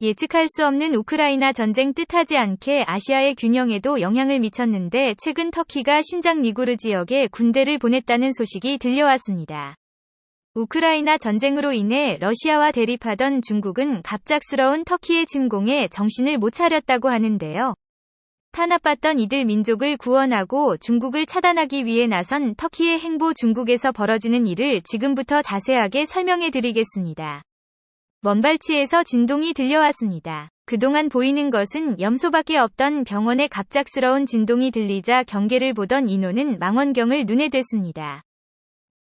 예측할 수 없는 우크라이나 전쟁 뜻하지 않게 아시아의 균형에도 영향을 미쳤는데 최근 터키가 신장 위구르 지역에 군대를 보냈다는 소식이 들려왔습니다. 우크라이나 전쟁으로 인해 러시아와 대립하던 중국은 갑작스러운 터키의 침공에 정신을 못 차렸다고 하는데요. 탄압받던 이들 민족을 구원하고 중국을 차단하기 위해 나선 터키의 행보 중국에서 벌어지는 일을 지금부터 자세하게 설명해 드리겠습니다. 먼발치에서 진동이 들려왔습니다. 그동안 보이는 것은 염소밖에 없던 병원에 갑작스러운 진동이 들리자 경계를 보던 인원은 망원경을 눈에 댔습니다.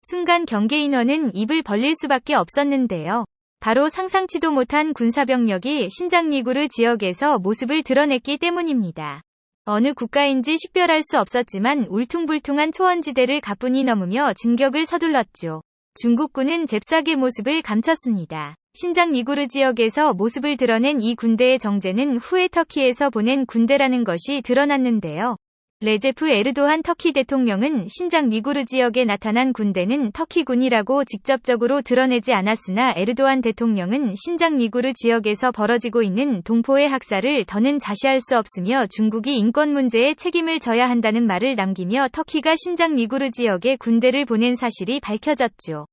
순간 경계 인원은 입을 벌릴 수밖에 없었는데요. 바로 상상치도 못한 군사병력이 신장 위구르 지역에서 모습을 드러냈기 때문입니다. 어느 국가인지 식별할 수 없었지만 울퉁불퉁한 초원지대를 가뿐히 넘으며 진격을 서둘렀죠. 중국군은 잽싸게 모습을 감췄습니다. 신장 위구르 지역에서 모습을 드러낸 이 군대의 정체는 후에 터키에서 보낸 군대라는 것이 드러났는데요. 레제프 에르도안 터키 대통령은 신장 위구르 지역에 나타난 군대는 터키군이라고 직접적으로 드러내지 않았으나 에르도안 대통령은 신장 위구르 지역에서 벌어지고 있는 동포의 학살을 더는 좌시할 수 없으며 중국이 인권 문제에 책임을 져야 한다는 말을 남기며 터키가 신장 위구르 지역에 군대를 보낸 사실이 밝혀졌죠.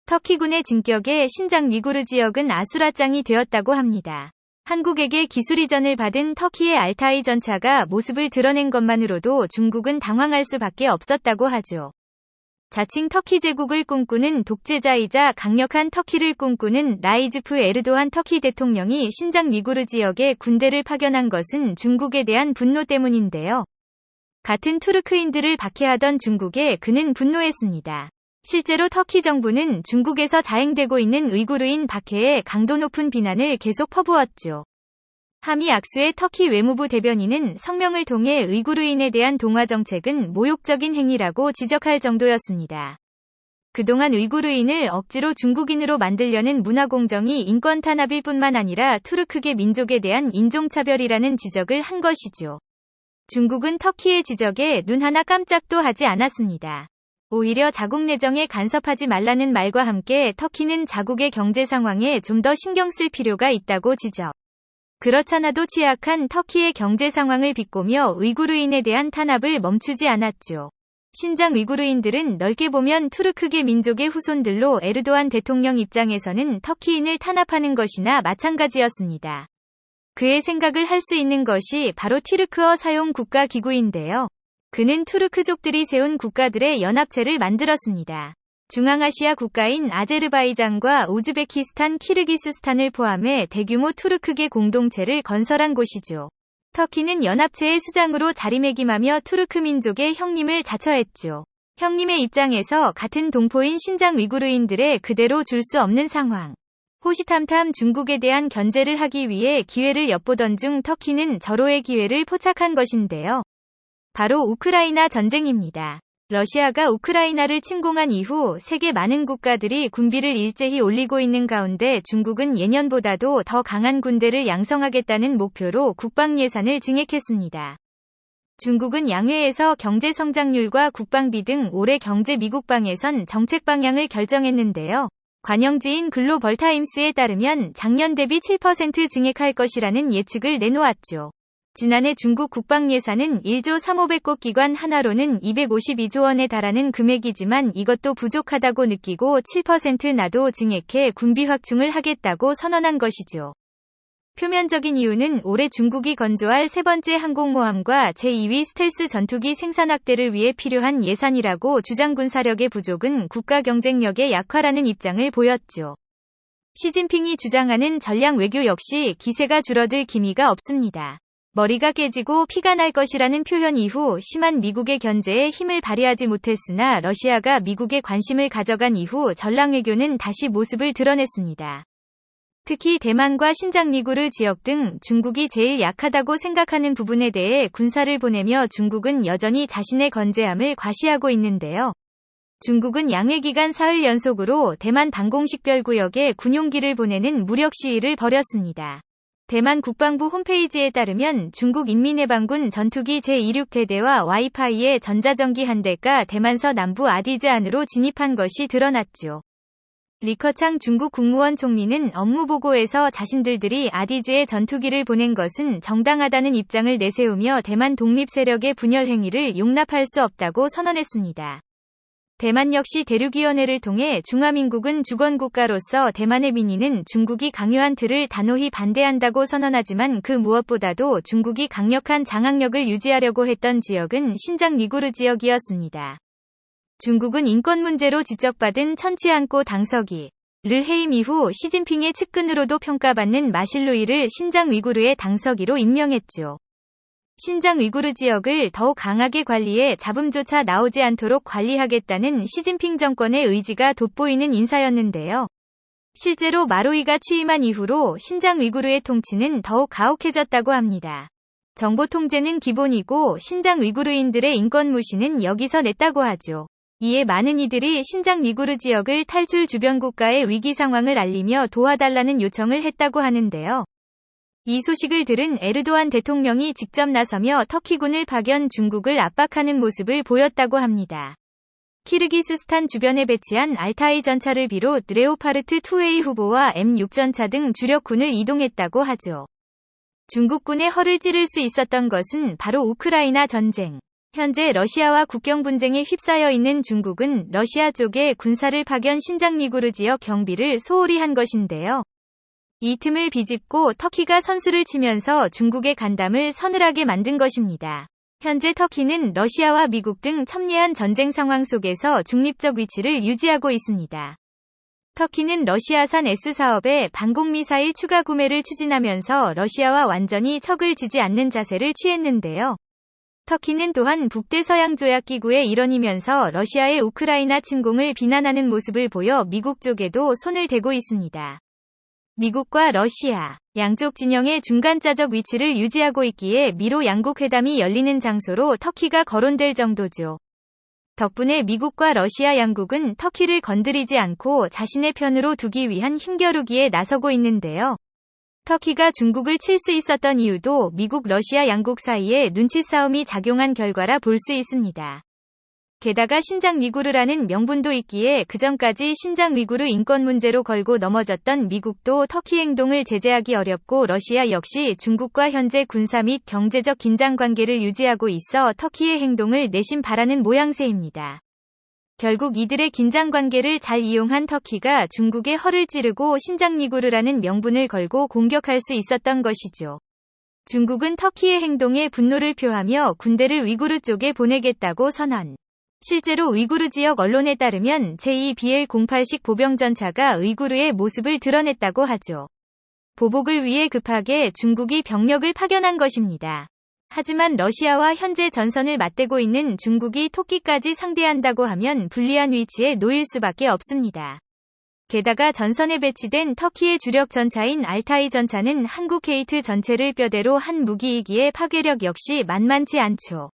터키군의 진격에 신장 위구르 지역은 아수라장이 되었다고 합니다. 한국에게 기술 이전을 받은 터키의 알타이 전차가 모습을 드러낸 것만으로도 중국은 당황할 수밖에 없었다고 하죠. 자칭 터키 제국을 꿈꾸는 독재자이자 강력한 터키를 꿈꾸는 라이즈프 에르도안 터키 대통령이 신장 위구르 지역에 군대를 파견한 것은 중국에 대한 분노 때문인데요. 같은 투르크인들을 박해하던 중국에 그는 분노했습니다. 실제로 터키 정부는 중국에서 자행되고 있는 우이구르인 박해에 강도 높은 비난을 계속 퍼부었죠. 하미 악수의 터키 외무부 대변인은 성명을 통해 우이구르인에 대한 동화 정책은 모욕적인 행위라고 지적할 정도였습니다. 그동안 우이구르인을 억지로 중국인으로 만들려는 문화공정이 인권 탄압일 뿐만 아니라 투르크계 민족에 대한 인종차별이라는 지적을 한 것이죠. 중국은 터키의 지적에 눈 하나 깜짝도 하지 않았습니다. 오히려 자국 내정에 간섭하지 말라는 말과 함께 터키는 자국의 경제 상황에 좀 더 신경 쓸 필요가 있다고 지적. 그렇잖아도 취약한 터키의 경제 상황을 비꼬며 우이구르인에 대한 탄압을 멈추지 않았죠. 신장 우이구르인들은 넓게 보면 투르크계 민족의 후손들로 에르도안 대통령 입장에서는 터키인을 탄압하는 것이나 마찬가지였습니다. 그의 생각을 할 수 있는 것이 바로 튀르크어 사용 국가기구인데요. 그는 투르크족들이 세운 국가들의 연합체를 만들었습니다. 중앙아시아 국가인 아제르바이잔과 우즈베키스탄, 키르기스스탄을 포함해 대규모 투르크계 공동체를 건설한 곳이죠. 터키는 연합체의 수장으로 자리매김하며 투르크 민족의 형님을 자처했죠. 형님의 입장에서 같은 동포인 신장 위구르인들의 그대로 줄 수 없는 상황. 호시탐탐 중국에 대한 견제를 하기 위해 기회를 엿보던 중 터키는 절호의 기회를 포착한 것인데요. 바로 우크라이나 전쟁입니다. 러시아가 우크라이나를 침공한 이후 세계 많은 국가들이 군비를 일제히 올리고 있는 가운데 중국은 예년보다도 더 강한 군대를 양성하겠다는 목표로 국방 예산을 증액했습니다. 중국은 양회에서 경제 성장률과 국방비 등 올해 경제 미국방에선 정책 방향을 결정했는데요. 관영지인 글로벌타임스에 따르면 작년 대비 7% 증액할 것이라는 예측을 내놓았죠. 지난해 중국 국방 예산은 1조 3,500국 기관 하나로는 252조 원에 달하는 금액이지만 이것도 부족하다고 느끼고 7% 나도 증액해 군비 확충을 하겠다고 선언한 것이죠. 표면적인 이유는 올해 중국이 건조할 세 번째 항공모함과 제2위 스텔스 전투기 생산 확대를 위해 필요한 예산이라고 주장 군사력의 부족은 국가 경쟁력의 약화라는 입장을 보였죠. 시진핑이 주장하는 전략 외교 역시 기세가 줄어들 기미가 없습니다. 머리가 깨지고 피가 날 것이라는 표현 이후 심한 미국의 견제에 힘을 발휘하지 못했으나 러시아가 미국의 관심을 가져간 이후 전략 외교는 다시 모습을 드러냈습니다. 특히 대만과 신장 위구르 지역 등 중국이 제일 약하다고 생각하는 부분에 대해 군사를 보내며 중국은 여전히 자신의 건재함을 과시하고 있는데요. 중국은 양회기간 사흘 연속으로 대만 방공식별구역에 군용기를 보내는 무력 시위를 벌였습니다. 대만 국방부 홈페이지에 따르면 중국 인민해방군 전투기 제26대대와 와이파이의 전자전기 한 대가 대만서 남부 아디즈 안으로 진입한 것이 드러났죠. 리커창 중국 국무원 총리는 업무보고에서 자신들이 아디즈에 전투기를 보낸 것은 정당하다는 입장을 내세우며 대만 독립 세력의 분열 행위를 용납할 수 없다고 선언했습니다. 대만 역시 대륙위원회를 통해 중화민국은 주권국가로서 대만의 민의는 중국이 강요한 틀을 단호히 반대한다고 선언하지만 그 무엇보다도 중국이 강력한 장악력을 유지하려고 했던 지역은 신장 위구르 지역이었습니다. 중국은 인권 문제로 지적받은 천취안고 당서기 를 해임 이후 시진핑의 측근으로도 평가받는 마실루이를 신장 위구르의 당서기로 임명했죠. 신장 위구르 지역을 더욱 강하게 관리해 잡음조차 나오지 않도록 관리하겠다는 시진핑 정권의 의지가 돋보이는 인사였는데요. 실제로 마로이가 취임한 이후로 신장 위구르의 통치는 더욱 가혹해졌다고 합니다. 정보 통제는 기본이고 신장 위구르인들의 인권 무시는 여기서 냈다고 하죠. 이에 많은 이들이 신장 위구르 지역을 탈출 주변 국가의 위기 상황을 알리며 도와달라는 요청을 했다고 하는데요. 이 소식을 들은 에르도안 대통령이 직접 나서며 터키군을 파견 중국을 압박하는 모습을 보였다고 합니다. 키르기스스탄 주변에 배치한 알타이 전차를 비롯 레오파르트 2A 후보와 M6 전차 등 주력군을 이동했다고 하죠. 중국군의 허를 찌를 수 있었던 것은 바로 우크라이나 전쟁. 현재 러시아와 국경 분쟁에 휩싸여 있는 중국은 러시아 쪽에 군사를 파견 신장 위구르 지역 경비를 소홀히 한 것인데요. 이 틈을 비집고 터키가 선수를 치면서 중국의 간담을 서늘하게 만든 것입니다. 현재 터키는 러시아와 미국 등 첨예한 전쟁 상황 속에서 중립적 위치를 유지하고 있습니다. 터키는 러시아산 S-사업의 방공미사일 추가 구매를 추진하면서 러시아와 완전히 척을 지지 않는 자세를 취했는데요. 터키는 또한 북대서양조약기구의 일원이면서 러시아의 우크라이나 침공을 비난하는 모습을 보여 미국 쪽에도 손을 대고 있습니다. 미국과 러시아 양쪽 진영의 중간자적 위치를 유지하고 있기에 미로 양국 회담이 열리는 장소로 터키가 거론될 정도죠. 덕분에 미국과 러시아 양국은 터키를 건드리지 않고 자신의 편으로 두기 위한 힘겨루기에 나서고 있는데요. 터키가 중국을 칠 수 있었던 이유도 미국 러시아 양국 사이에 눈치 싸움이 작용한 결과라 볼 수 있습니다. 게다가 신장 위구르라는 명분도 있기에 그전까지 신장 위구르 인권 문제로 걸고 넘어졌던 미국도 터키 행동을 제재하기 어렵고 러시아 역시 중국과 현재 군사 및 경제적 긴장 관계를 유지하고 있어 터키의 행동을 내심 바라는 모양새입니다. 결국 이들의 긴장 관계를 잘 이용한 터키가 중국의 허를 찌르고 신장 위구르라는 명분을 걸고 공격할 수 있었던 것이죠. 중국은 터키의 행동에 분노를 표하며 군대를 위구르 쪽에 보내겠다고 선언. 실제로 위구르 지역 언론에 따르면 제2BL-08식 보병전차가 위구르의 모습을 드러냈다고 하죠. 보복을 위해 급하게 중국이 병력을 파견한 것입니다. 하지만 러시아와 현재 전선을 맞대고 있는 중국이 토끼까지 상대한다고 하면 불리한 위치에 놓일 수밖에 없습니다. 게다가 전선에 배치된 터키의 주력 전차인 알타이 전차는 한국 게이트 전체를 뼈대로 한 무기이기에 파괴력 역시 만만치 않죠.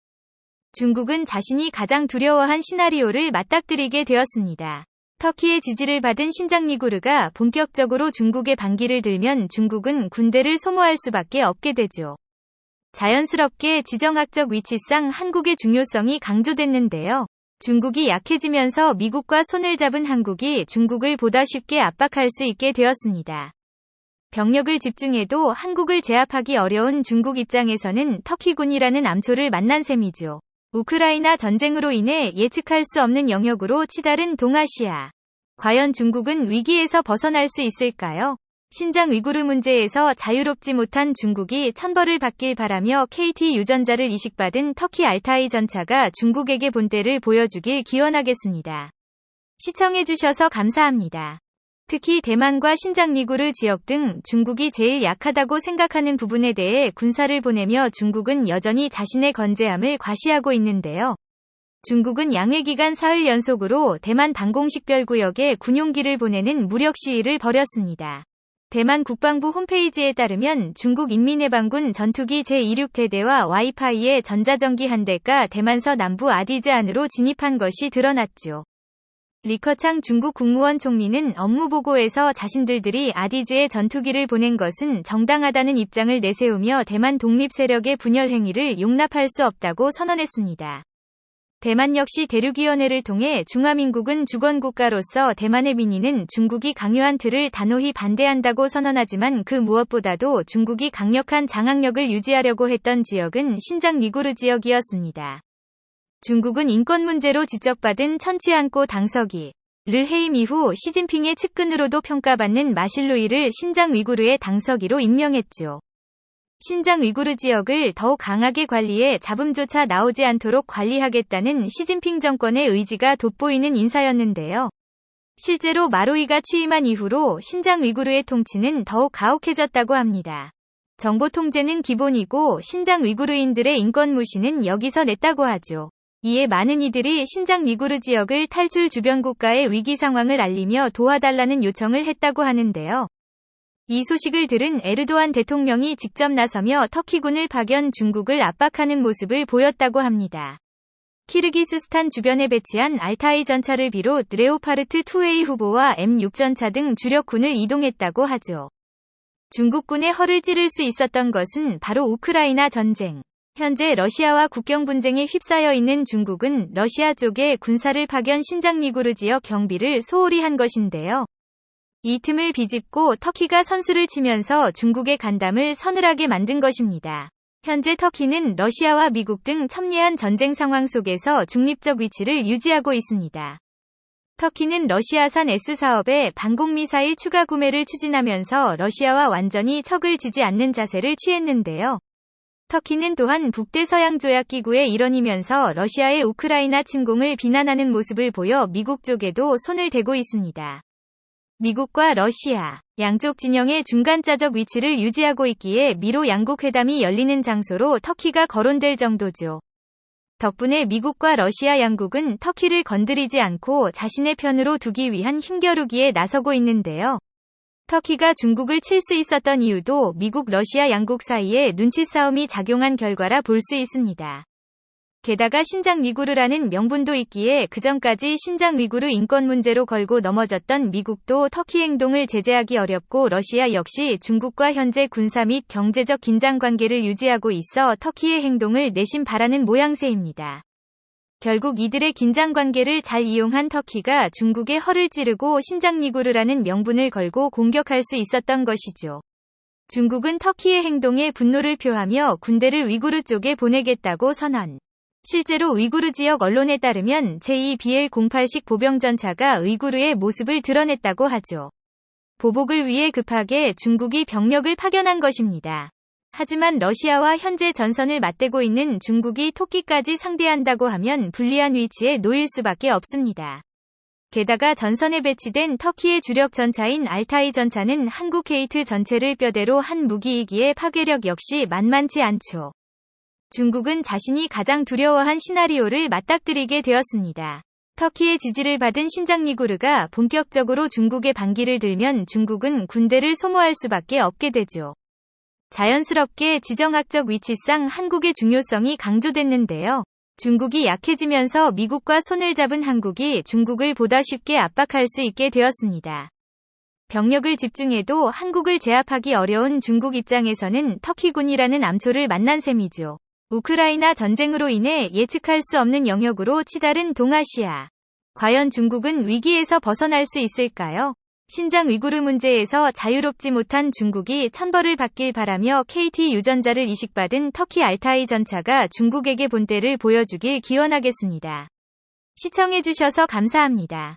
중국은 자신이 가장 두려워한 시나리오를 맞닥뜨리게 되었습니다. 터키의 지지를 받은 신장 위구르가 본격적으로 중국의 반기를 들면 중국은 군대를 소모할 수밖에 없게 되죠. 자연스럽게 지정학적 위치상 한국의 중요성이 강조됐는데요. 중국이 약해지면서 미국과 손을 잡은 한국이 중국을 보다 쉽게 압박할 수 있게 되었습니다. 병력을 집중해도 한국을 제압하기 어려운 중국 입장에서는 터키군이라는 암초를 만난 셈이죠. 우크라이나 전쟁으로 인해 예측할 수 없는 영역으로 치달은 동아시아. 과연 중국은 위기에서 벗어날 수 있을까요? 신장 위구르 문제에서 자유롭지 못한 중국이 천벌을 받길 바라며 KT 유전자를 이식받은 터키 알타이 전차가 중국에게 본때를 보여주길 기원하겠습니다. 시청해주셔서 감사합니다. 특히 대만과 신장 위구르 지역 등 중국이 제일 약하다고 생각하는 부분에 대해 군사를 보내며 중국은 여전히 자신의 건재함을 과시하고 있는데요. 중국은 양회기간 사흘 연속으로 대만 방공식별구역에 군용기를 보내는 무력 시위를 벌였습니다. 대만 국방부 홈페이지에 따르면 중국 인민해방군 전투기 제26대대와 와이파이의 전자전기 한 대가 대만서 남부 아디즈 안으로 진입한 것이 드러났죠. 리커창 중국 국무원 총리는 업무보고에서 자신들이 아디즈에 전투기를 보낸 것은 정당하다는 입장을 내세우며 대만 독립 세력의 분열 행위를 용납할 수 없다고 선언했습니다. 대만 역시 대륙위원회를 통해 중화민국은 주권국가로서 대만의 민의는 중국이 강요한 틀을 단호히 반대한다고 선언하지만 그 무엇보다도 중국이 강력한 장악력을 유지하려고 했던 지역은 신장 위구르 지역이었습니다. 중국은 인권 문제로 지적받은 천취안고 당서기 를 해임 이후 시진핑의 측근으로도 평가받는 마실루이를 신장 위구르의 당서기로 임명했죠. 신장 위구르 지역을 더욱 강하게 관리해 잡음조차 나오지 않도록 관리하겠다는 시진핑 정권의 의지가 돋보이는 인사였는데요. 실제로 마로이가 취임한 이후로 신장 위구르의 통치는 더욱 가혹해졌다고 합니다. 정보 통제는 기본이고 신장 위구르인들의 인권 무시는 여기서 냈다고 하죠. 이에 많은 이들이 신장 위구르 지역을 탈출 주변 국가의 위기 상황을 알리며 도와달라는 요청을 했다고 하는데요. 이 소식을 들은 에르도안 대통령이 직접 나서며 터키군을 파견 중국을 압박하는 모습을 보였다고 합니다. 키르기스스탄 주변에 배치한 알타이 전차를 비롯 레오파르트 2A 후보와 M6 전차 등 주력군을 이동했다고 하죠. 중국군의 허를 찌를 수 있었던 것은 바로 우크라이나 전쟁. 현재 러시아와 국경 분쟁에 휩싸여 있는 중국은 러시아 쪽에 군사를 파견 신장 위구르 지역 경비를 소홀히 한 것인데요. 이 틈을 비집고 터키가 선수를 치면서 중국의 간담을 서늘하게 만든 것입니다. 현재 터키는 러시아와 미국 등 첨예한 전쟁 상황 속에서 중립적 위치를 유지하고 있습니다. 터키는 러시아산 S-사업의 방공미사일 추가 구매를 추진하면서 러시아와 완전히 척을 지지 않는 자세를 취했는데요. 터키는 또한 북대서양조약기구의 일원이면서 러시아의 우크라이나 침공을 비난하는 모습을 보여 미국 쪽에도 손을 대고 있습니다. 미국과 러시아 양쪽 진영의 중간자적 위치를 유지하고 있기에 미로 양국 회담이 열리는 장소로 터키가 거론될 정도죠. 덕분에 미국과 러시아 양국은 터키를 건드리지 않고 자신의 편으로 두기 위한 힘겨루기에 나서고 있는데요. 터키가 중국을 칠 수 있었던 이유도 미국 러시아 양국 사이에 눈치 싸움이 작용한 결과라 볼 수 있습니다. 게다가 신장 위구르라는 명분도 있기에 그전까지 신장 위구르 인권 문제로 걸고 넘어졌던 미국도 터키 행동을 제재하기 어렵고 러시아 역시 중국과 현재 군사 및 경제적 긴장 관계를 유지하고 있어 터키의 행동을 내심 바라는 모양새입니다. 결국 이들의 긴장 관계를 잘 이용한 터키가 중국의 허를 찌르고 신장 위구르라는 명분을 걸고 공격할 수 있었던 것이죠. 중국은 터키의 행동에 분노를 표하며 군대를 위구르 쪽에 보내겠다고 선언. 실제로 위구르 지역 언론에 따르면 제2BL-08식 보병전차가 위구르의 모습을 드러냈다고 하죠. 보복을 위해 급하게 중국이 병력을 파견한 것입니다. 하지만 러시아와 현재 전선을 맞대고 있는 중국이 토끼까지 상대한다고 하면 불리한 위치에 놓일 수밖에 없습니다. 게다가 전선에 배치된 터키의 주력 전차인 알타이 전차는 한국 게이트 전체를 뼈대로 한 무기이기에 파괴력 역시 만만치 않죠. 중국은 자신이 가장 두려워한 시나리오를 맞닥뜨리게 되었습니다. 터키의 지지를 받은 신장 위구르가 본격적으로 중국의 반기를 들면 중국은 군대를 소모할 수밖에 없게 되죠. 자연스럽게 지정학적 위치상 한국의 중요성이 강조됐는데요. 중국이 약해지면서 미국과 손을 잡은 한국이 중국을 보다 쉽게 압박할 수 있게 되었습니다. 병력을 집중해도 한국을 제압하기 어려운 중국 입장에서는 터키군이라는 암초를 만난 셈이죠. 우크라이나 전쟁으로 인해 예측할 수 없는 영역으로 치달은 동아시아. 과연 중국은 위기에서 벗어날 수 있을까요? 신장 위구르 문제에서 자유롭지 못한 중국이 천벌을 받길 바라며 KT 유전자를 이식받은 터키 알타이 전차가 중국에게 본때를 보여주길 기원하겠습니다. 시청해주셔서 감사합니다.